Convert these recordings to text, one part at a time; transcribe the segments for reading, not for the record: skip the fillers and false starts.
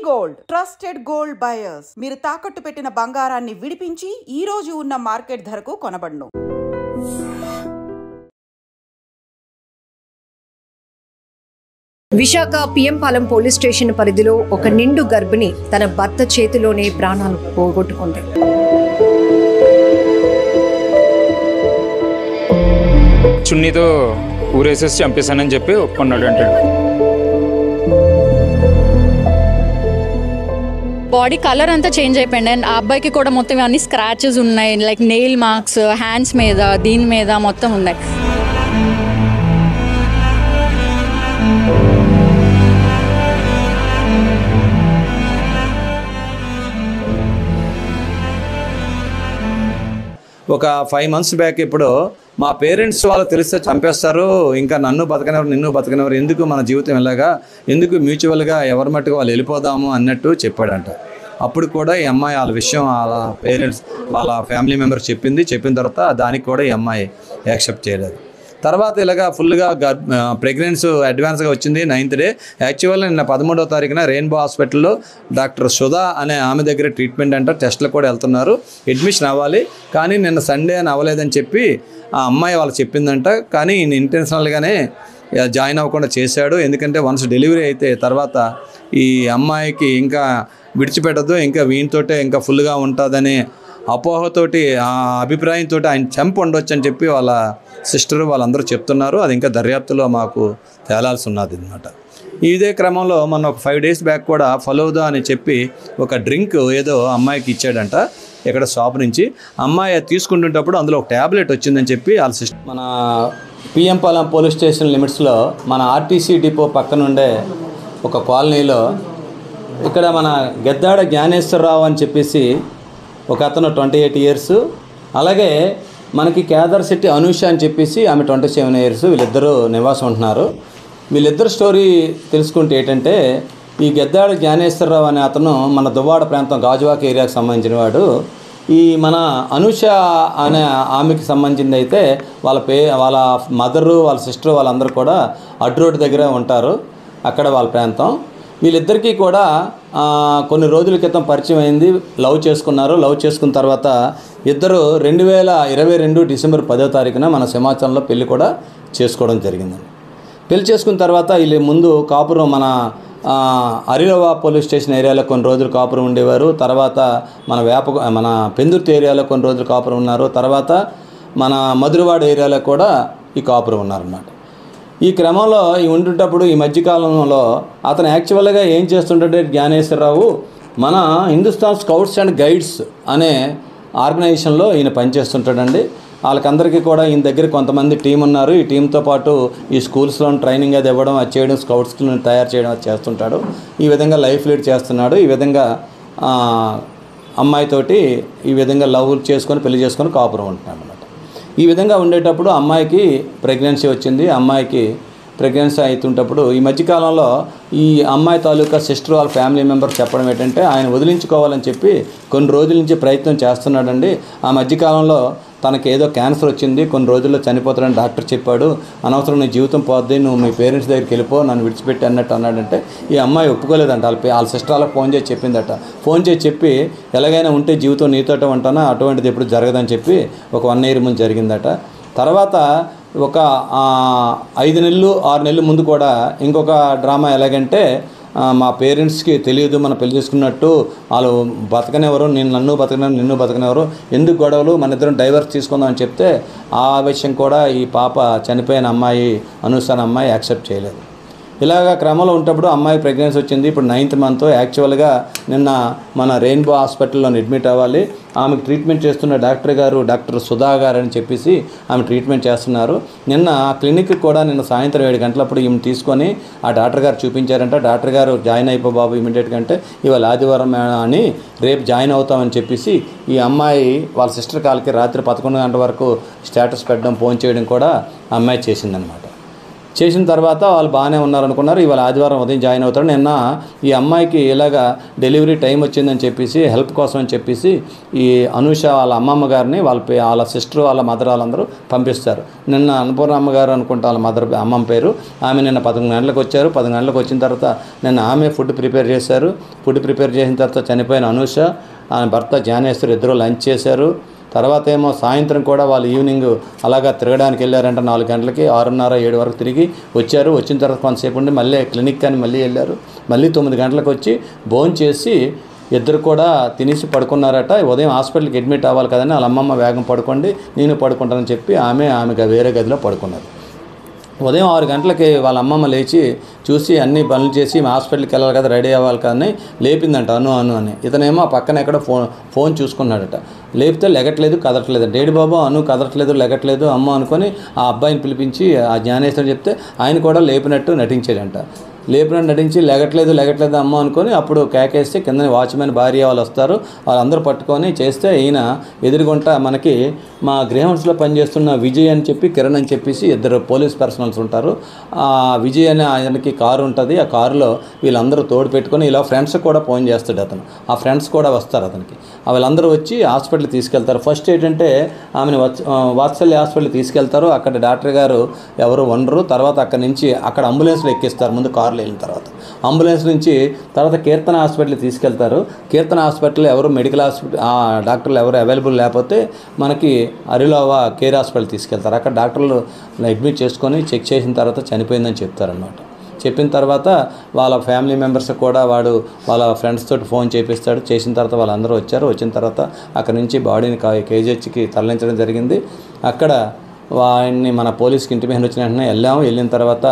Gold trusted gold buyers. మీరు తాకట్టు పెట్టిన బంగారాన్ని విడిపించి ఈ రోజు ఉన్న మార్కెట్ ధరకు కొనబడును. విశాఖ పిఎంపాలెం పోలీస్ స్టేషన్ పరిధిలో ఒక నిండు గర్భిణి తన భర్త చేతిలోనే ప్రాణాలు పోగొట్టుకుంది. చున్నీతో ఊరేసేసి చంపేశానని చెప్పి ఒప్పుకున్నాడు. అంటాడు బాడీ కలర్ అంతా చేంజ్ అయిపోయింది. అండ్ ఆ అబ్బాయికి కూడా మొత్తం అన్ని స్క్రాచెస్ ఉన్నాయి, లైక్ నెయిల్ మార్క్స్ హ్యాండ్స్ మీద దీని మీద మొత్తం ఉన్నాయి. ఒక 5 months బ్యాక్ ఇప్పుడు మా పేరెంట్స్ వాళ్ళు తెలిస్తే చంపేస్తారు, ఇంకా నన్ను బతకనివ్వరు నిన్ను బతకనివ్వరు, ఎందుకు మన జీవితం ఇలాగా, ఎందుకు మ్యూచువల్గా ఎవరి మట్టుకు వాళ్ళు వెళ్ళిపోదాము అన్నట్టు చెప్పాడంట. అప్పుడు కూడా ఈ అమ్మాయి వాళ్ళ విషయం వాళ్ళ పేరెంట్స్ వాళ్ళ ఫ్యామిలీ మెంబర్స్ చెప్పిన తర్వాత దానికి కూడా ఈ అమ్మాయి యాక్సెప్ట్ చేయలేదు. తర్వాత ఇలాగా ఫుల్గా ప్రెగ్నెన్సీ అడ్వాన్స్గా వచ్చింది 9th day. యాక్చువల్గా నిన్న 13వ తారీఖున రెయిన్బో హాస్పిటల్లో డాక్టర్ సుధా అనే ఆమె దగ్గర ట్రీట్మెంట్ అంట, టెస్ట్లు కూడా వెళ్తున్నారు, అడ్మిషన్ అవ్వాలి. కానీ నిన్న సండే అని అవ్వలేదని చెప్పి ఆ అమ్మాయి వాళ్ళు చెప్పిందంట. కానీ ఈయన ఇంటెన్షనల్గానే జాయిన్ అవ్వకుండా చేశాడు. ఎందుకంటే వన్స్ డెలివరీ అయితే తర్వాత ఈ అమ్మాయికి ఇంకా విడిచిపెట్టదు, ఇంకా వీనితోటే ఇంకా ఫుల్గా ఉంటుందనే అపోహతోటి ఆ అభిప్రాయంతో ఆయన చంపి ఉండొచ్చు అని చెప్పి వాళ్ళ సిస్టరు వాళ్ళందరూ చెప్తున్నారు. అది ఇంకా దర్యాప్తులో మాకు తేలాల్సి ఉన్నది అనమాట. ఇదే క్రమంలో మన ఒక 5 days బ్యాక్ కూడా ఫలూదా అని చెప్పి ఒక డ్రింక్ ఏదో అమ్మాయికి ఇచ్చాడంట ఇక్కడ షాప్ నుంచి. అమ్మాయి తీసుకుంటున్నప్పుడు అందులో ఒక ట్యాబ్లెట్ వచ్చిందని చెప్పి వాళ్ళ సిస్టర్ మన పిఎంపాలెం పోలీస్ స్టేషన్ లిమిట్స్లో మన ఆర్టీసీ డిపో పక్కనుండే ఒక కాలనీలో ఇక్కడ మన గెద్దాడ జ్ఞానేశ్వరరావు అని చెప్పేసి ఒక అతను 28 years, అలాగే మనకి కేదార్ శెట్టి అనూష అని చెప్పేసి ఆమె 27 years, వీళ్ళిద్దరూ నివాసం ఉంటున్నారు. వీళ్ళిద్దరు స్టోరీ తెలుసుకుంటే ఏంటంటే, ఈ గెద్దాడ జ్ఞానేశ్వరరావు అనే అతను మన దువ్వాడ ప్రాంతం గాజువాక ఏరియాకి సంబంధించిన వాడు. ఈ మన అనూష అనే ఆమెకి సంబంధించింది అయితే వాళ్ళ మదరు వాళ్ళ సిస్టర్ వాళ్ళందరూ కూడా అడ్డు రోడ్డు దగ్గర ఉంటారు, అక్కడ వాళ్ళ ప్రాంతం. వీళ్ళిద్దరికీ కూడా కొన్ని రోజుల క్రితం పరిచయం అయింది, లవ్ చేసుకున్నారు. లవ్ చేసుకున్న తర్వాత ఇద్దరు 2022 December 10వ తారీఖున మన సింహాచలంలో పెళ్లి కూడా చేసుకోవడం జరిగిందండి. పెళ్లి చేసుకున్న తర్వాత వీళ్ళు ముందు కాపురం మన అరిలోవా పోలీస్ స్టేషన్ ఏరియాలో కొన్ని రోజులు కాపురం ఉండేవారు. తర్వాత మన పెందుర్తి ఏరియాలో కొన్ని రోజులు కాపురం ఉన్నారు. తర్వాత మన మధురవాడ ఏరియాలో కూడా ఈ కాపురం ఉన్నారన్నమాట. ఈ క్రమంలో ఉంటుంటప్పుడు ఈ మధ్యకాలంలో అతను యాక్చువల్గా ఏం చేస్తుంటే జ్ఞానేశ్వరరావు మన హిందుస్థాన్ స్కౌట్స్ అండ్ గైడ్స్ అనే ఆర్గనైజేషన్లో ఈయన పనిచేస్తుంటాడండి. వాళ్ళకందరికీ కూడా ఈయన దగ్గర కొంతమంది టీం ఉన్నారు. ఈ టీంతో పాటు ఈ స్కూల్స్లో ట్రైనింగ్ అది ఇవ్వడం, అది చేయడం, స్కౌట్స్ని తయారు చేయడం అది చేస్తుంటాడు. ఈ విధంగా లైఫ్ లీడ్ చేస్తున్నాడు. ఈ విధంగా అమ్మాయితోటి ఈ విధంగా లవ్ చేసుకొని పెళ్లి చేసుకొని కాపురం ఉంటున్నాడు అన్నమాట. ఈ విధంగా ఉండేటప్పుడు అమ్మాయికి ప్రెగ్నెన్సీ వచ్చింది. అమ్మాయికి ప్రెగ్నెన్సీ అవుతుంటప్పుడు ఈ మధ్యకాలంలో ఈ అమ్మాయి తాలూకా సిస్టర్ వాళ్ళ ఫ్యామిలీ మెంబర్ చెప్పడం ఏంటంటే, ఆయన వదిలించుకోవాలని చెప్పి కొన్ని రోజుల నుంచి ప్రయత్నం చేస్తున్నాడండి. ఆ మధ్యకాలంలో తనకి ఏదో క్యాన్సర్ వచ్చింది, కొన్ని రోజుల్లో చనిపోతాడని డాక్టర్ చెప్పాడు, అనవసరం నీ జీవితం పోద్ది, నువ్వు మీ పేరెంట్స్ దగ్గరికి వెళ్ళిపో, నన్ను విడిచిపెట్టి అన్నట్టు అన్నాడంటే ఈ అమ్మాయి ఒప్పుకోలేదంట. వాళ్ళ సిస్టర్ వాళ్ళకి ఫోన్ చేసి చెప్పిందట. ఫోన్ చేసి చెప్పి ఎలాగైనా ఉంటే జీవితం నీతోటే ఉంటానా, అటువంటిది ఎప్పుడు జరగదని చెప్పి ఒక 1 year ముందు జరిగిందట. తర్వాత ఒక 5 నెలలు 6 నెలలు ముందు కూడా ఇంకొక డ్రామా ఎలాగంటే, మా పేరెంట్స్కి తెలియదు మనం పెళ్లి చేసుకున్నట్టు, వాళ్ళు బతకనేవారు, నిన్ను బతకనేవారు, ఎందుకు గొడవలు, మన ఇద్దరం డైవర్స్ తీసుకుందామని చెప్తే ఆ విషయం కూడా ఈ పాప చనిపోయిన అమ్మాయి అనూష అమ్మాయి యాక్సెప్ట్ చేయలేదు. ఇలాగ క్రమంలో ఉన్నప్పుడు అమ్మాయి ప్రెగ్నెన్సీ వచ్చింది. ఇప్పుడు 9th month. యాక్చువల్గా నిన్న మన రెయిన్బో హాస్పిటల్లో అడ్మిట్ అవ్వాలి. ఆమెకు ట్రీట్మెంట్ చేస్తున్న డాక్టర్ సుధా గారు అని చెప్పేసి ఆమె ట్రీట్మెంట్ చేస్తున్నారు. నిన్న క్లినిక్ కూడా నిన్న సాయంత్రం 7 గంటలప్పుడు ఈమె తీసుకొని ఆ డాక్టర్ గారు చూపించారంట. డాక్టర్ గారు జాయిన్ అయిపో బాబు ఇమీడియట్గా అంటే, ఇవాళ ఆదివారం అని రేపు జాయిన్ అవుతామని చెప్పేసి ఈ అమ్మాయి వాళ్ళ సిస్టర్ కాల్కి రాత్రి 11 గంటల వరకు స్టేటస్ పెట్టడం, ఫోన్ చేయడం కూడా అమ్మాయి చేసిందనమాట. చేసిన తర్వాత వాళ్ళు బాగానే ఉన్నారనుకున్నారు. ఇవాళ ఆదివారం ఉదయం జాయిన్ అవుతారు. నిన్న ఈ అమ్మాయికి ఇలాగా డెలివరీ టైం వచ్చిందని చెప్పేసి హెల్ప్ కోసం అని చెప్పేసి ఈ అనూష వాళ్ళ అమ్మమ్మ గారిని వాళ్ళ సిస్టర్ వాళ్ళ మదర్ వాళ్ళందరూ పంపిస్తారు. నిన్న అన్నపూర్ణ అమ్మగారు అనుకుంటా వాళ్ళ మదర్ అమ్మమ్మ పేరు, ఆమె నిన్న 11 గంటలకు వచ్చారు. 10 గంటలకు వచ్చిన తర్వాత నిన్న ఆమె ఫుడ్ ప్రిపేర్ చేశారు. ఫుడ్ ప్రిపేర్ చేసిన తర్వాత చనిపోయిన అనూష ఆమె భర్త జ్ఞానేశ్వర్ ఇద్దరు లంచ్ చేశారు. తర్వాత ఏమో సాయంత్రం కూడా వాళ్ళు ఈవినింగ్ అలాగా తిరగడానికి వెళ్ళారంట. 4 గంటలకి 6:30, 7 వరకు తిరిగి వచ్చారు. వచ్చిన తర్వాత కొంతసేపు ఉండి మళ్ళీ క్లినిక్ అని మళ్ళీ వెళ్ళారు. మళ్ళీ 9 గంటలకు వచ్చి భోజనం చేసి ఇద్దరు కూడా తినేసి పడుకున్నారట. ఉదయం హాస్పిటల్కి అడ్మిట్ అవ్వాలి కదని వాళ్ళ అమ్మమ్మ వేగం పడుకోండి, నేను పడుకుంటానని చెప్పి ఆమె వేరే గదిలో పడుకున్నారు. ఉదయం 6 గంటలకి వాళ్ళ అమ్మమ్మ లేచి చూసి అన్ని పనులు చేసి హాస్పిటల్కి వెళ్ళాలి కదా, రెడీ అవ్వాలి కానీ లేపిందంట అను అని. ఇతనేమో పక్కన ఎక్కడ ఫోన్ చూసుకున్నాడట. లేపితే లెగట్లేదు, కదలట్లేదు. డేడి బాబు అను కదలట్లేదు, లెగట్లేదు అమ్మ అనుకొని ఆ అబ్బాయిని పిలిపించి ఆ జ్ఞానేశ్వరం చెప్తే ఆయన కూడా లేపినట్టు నటించాడంట. లేపినట్టు నటించి లెగట్లేదు అమ్మ అనుకొని అప్పుడు కేకేస్తే కింద వాచ్మెన్ భార్య వాళ్ళు వస్తారు. వాళ్ళందరూ పట్టుకొని చేస్తే ఈయన ఎదురుగుంట మనకి మా గ్రేహౌన్స్లో పనిచేస్తున్న విజయ్ అని చెప్పి కిరణ్ అని చెప్పేసి ఇద్దరు పోలీస్ పర్సనల్స్ ఉంటారు. ఆ విజయ్ అనే ఆయనకి కారు ఉంటుంది. ఆ కారులో వీళ్ళందరూ తోడు పెట్టుకొని ఇలా ఫ్రెండ్స్ కూడా ఫోన్ చేస్తాడు అతను. ఆ ఫ్రెండ్స్ కూడా వస్తారు అతనికి. వీళ్ళందరూ వచ్చి హాస్పిటల్కి తీసుకెళ్తారు. ఫస్ట్ ఏంటంటే ఆమెను వాత్సల్య హాస్పిటల్కి తీసుకెళ్తారు. అక్కడ డాక్టర్ గారు ఎవరు ఉండరు. తర్వాత అక్కడి నుంచి అక్కడ అంబులెన్స్లో ఎక్కిస్తారు. ముందు కారులో వెళ్ళిన తర్వాత అంబులెన్స్ నుంచి తర్వాత కీర్తన హాస్పిటల్కి తీసుకెళ్తారు. కీర్తన హాస్పిటల్ ఎవరు మెడికల్ డాక్టర్లు ఎవరు అవైలబుల్ లేకపోతే మనకి అరిలోవా కేర్ హాస్పిటల్ తీసుకెళ్తారు. అక్కడ డాక్టర్లు అడ్మిట్ చేసుకొని చెక్ చేసిన తర్వాత చనిపోయిందని చెప్తారనమాట. చెప్పిన తర్వాత వాళ్ళ ఫ్యామిలీ మెంబర్స్ కూడా వాడు వాళ్ళ ఫ్రెండ్స్ తోటి ఫోన్ చేపిస్తాడు. చేసిన తర్వాత వాళ్ళందరూ వచ్చారు. వచ్చిన తర్వాత అక్కడ నుంచి బాడీని కేజీహెచ్కి తరలించడం జరిగింది. అక్కడ ఆయన్ని మన పోలీస్కి ఇంటిమేషన్ వచ్చిన వెంటనే వెళ్ళిన తర్వాత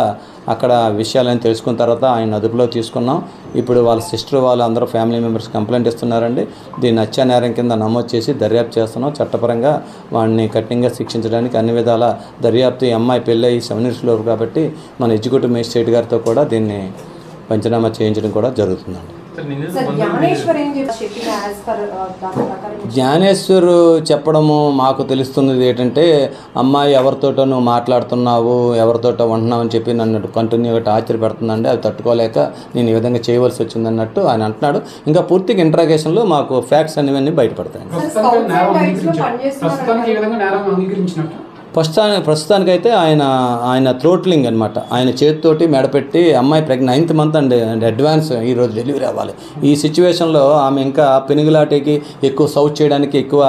అక్కడ విషయాలని తెలుసుకున్న తర్వాత ఆయన అదుపులో తీసుకున్నాం. ఇప్పుడు వాళ్ళ సిస్టర్ వాళ్ళు అందరూ ఫ్యామిలీ మెంబర్స్ కంప్లైంట్ ఇస్తున్నారండి. దీన్ని హత్యానేరం కింద నమోదు చేసి దర్యాప్తు చేస్తున్నాం. చట్టపరంగా వాడిని కఠినంగా శిక్షించడానికి అన్ని విధాల దర్యాప్తు. ఈ అమ్మాయి పెళ్ళి 7 yearsలో కాబట్టి మన ఎగ్జిక్యూటివ్ మేజిస్ట్రేట్ గారితో కూడా దీన్ని పంచనామా చేయించడం కూడా జరుగుతుందండి. జ్ఞానేశ్వర్ చెప్పడము మాకు తెలుస్తున్నది ఏంటంటే అమ్మాయి ఎవరితోటో నువ్వు మాట్లాడుతున్నావు, ఎవరితోటో ఉంటున్నావు అని చెప్పి నన్ను కంటిన్యూగా టార్చర్ పెడుతుందండి. అది తట్టుకోలేక నేను ఈ విధంగా చేయవలసి వచ్చిందన్నట్టు ఆయన అంటున్నాడు. ఇంకా పూర్తిగా ఇంట్రాగేషన్లో మాకు ఫ్యాక్ట్స్ అనేవన్నీ బయటపడతాయి. ప్రస్తుతానికైతే ఆయన థ్రోట్లింగ్ అనమాట. ఆయన చేతితోటి మెడపెట్టి అమ్మాయి 9th month అండి, అడ్వాన్స్ ఈరోజు డెలివరీ అవ్వాలి. ఈ సిచ్యువేషన్లో ఆమె ఇంకా పెనుగులాటకి ఎక్కువ సౌత్ చేయడానికి ఎక్కువ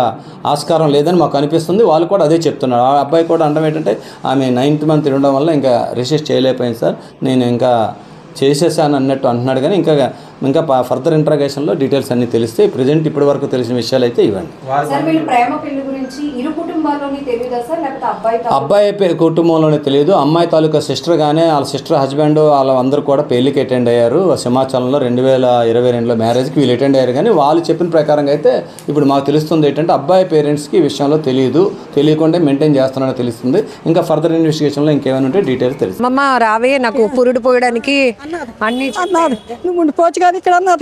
ఆస్కారం లేదని మాకు అనిపిస్తుంది. వాళ్ళు కూడా అదే చెప్తున్నారు. ఆ అబ్బాయి కూడా అనడం ఏంటంటే ఆమె 9th month ఉండడం వల్ల ఇంకా రెసిస్ట్ చేయలేకపోయింది సార్, నేను ఇంకా చేసేసాను అన్నట్టు అంటున్నాడు. కానీ ఇంకా ఫర్దర్ ఇంట్రాగేషన్లో డీటెయిల్స్ అన్నీ తెలిస్తే ప్రజెంట్ ఇప్పటి వరకు తెలిసిన విషయాలు అయితే ఇవ్వండి. అబ్బాయి కుటుంబంలోనే తెలియదు. అమ్మాయి తాలూకా సిస్టర్ కానీ వాళ్ళ సిస్టర్ హస్బెండ్ వాళ్ళందరూ కూడా పెళ్లికి అటెండ్ అయ్యారు. సింహాచలంలో 2022లో మ్యారేజ్కి వీళ్ళు అటెండ్ అయ్యారు. కానీ వాళ్ళు చెప్పిన ప్రకారంగా అయితే ఇప్పుడు మాకు తెలుస్తుంది ఏంటంటే అబ్బాయి పేరెంట్స్కి ఈ విషయంలో తెలియకుండా మెయింటైన్ చేస్తున్నారని తెలుస్తుంది. ఇంకా ఫర్దర్ ఇన్వెస్టిగేషన్లో ఇంకేమైనా ఉంటే డీటెయిల్స్ తెలుస్తుంది. రావే నాకు పురుడు పోయడానికి అన్ని అన్నారు, నువ్వు ఉండిపోవచ్చు కాదు ఇక్కడ అన్నది.